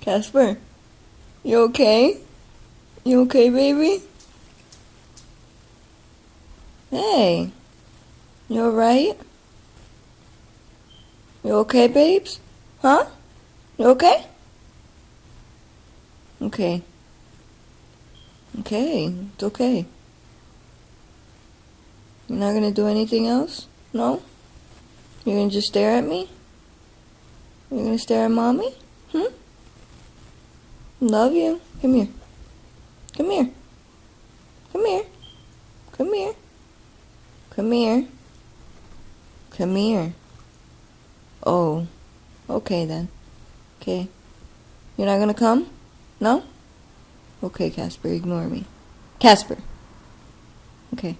Casper, you okay? You okay, baby? Hey, you alright? You okay, babes? Huh? You okay? Okay. Okay, it's okay. You're not gonna do anything else? No? You're gonna just stare at me? You're gonna stare at mommy? Love you. Come here. Come here. Come here. Come here. Come here. Come here. Oh, okay then. Okay. You're not gonna come? No? Okay, Casper, ignore me. Casper. Okay.